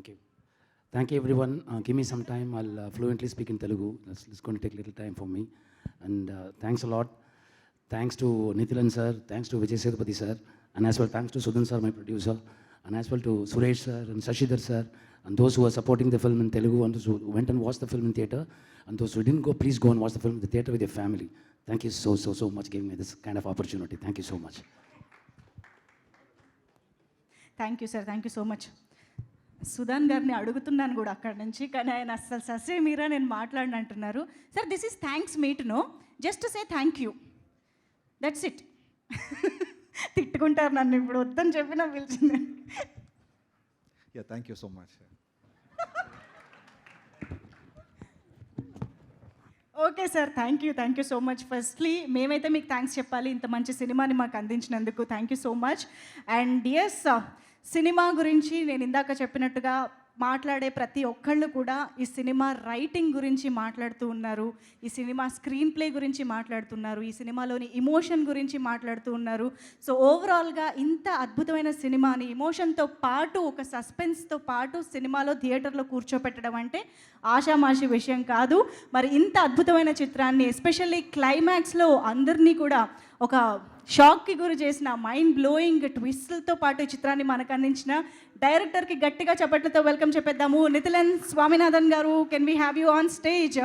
Thank you. Thank you, everyone. Give me some time. I'll fluently speak in Telugu. It's going to take a little time for me. And thanks a lot. Thanks to Nithilan sir. Thanks to Vijay Sethupathi sir. And as well, thanks to Sudhan sir, my producer. And as well to Suresh sir and Shashidhar sir. And those who are supporting the film in Telugu and those who went and watched the film in theatre. And those who didn't go, please go and watch the film in the theatre with your family. Thank you so much giving me this kind of opportunity. Thank you so much. Thank you sir, thank you so much. Sudhan గారిని అడుగుతున్నాను కూడా అక్కడి నుంచి, కానీ ఆయన అస్సలు ససే మీరా నేను మాట్లాడిన అంటున్నారు. Sir, this is thanks meet no, just say thank you, that's it. తిట్టుకుంటారు నన్ను ఇప్పుడు, వద్దని చెప్పినా పిలిచింది. Thank you so much. Okay sir, thank you so much. Firstly మేమైతే మీకు థ్యాంక్స్ చెప్పాలి, ఇంత మంచి సినిమాని మాకు అందించినందుకు. Thank you so much. And yes, సినిమా గురించి నేను ఇందాక చెప్పినట్టుగా మాట్లాడే ప్రతి ఒక్కళ్ళు కూడా ఈ సినిమా రైటింగ్ గురించి మాట్లాడుతూ ఉన్నారు, ఈ సినిమా స్క్రీన్ ప్లే గురించి మాట్లాడుతున్నారు, ఈ సినిమాలోని ఇమోషన్ గురించి మాట్లాడుతూ ఉన్నారు. సో ఓవరాల్గా ఇంత అద్భుతమైన సినిమాని ఇమోషన్తో పాటు, ఒక సస్పెన్స్తో పాటు సినిమాలో థియేటర్లో కూర్చోపెట్టడం అంటే ఆషామాషి విషయం కాదు. మరి ఇంత అద్భుతమైన చిత్రాన్ని ఎస్పెషల్లీ క్లైమాక్స్లో అందరినీ కూడా ఒక షాక్కి గురి చేసిన, మైండ్ బ్లోయింగ్ ట్విస్ట్లతో పాటు ఈ చిత్రాన్ని మనకు అందించిన డైరెక్టర్కి గట్టిగా చప్పట్లతో వెల్కమ్ చెప్పేద్దాము. నితిలన్ స్వామినాథన్ గారు, can we have you on stage?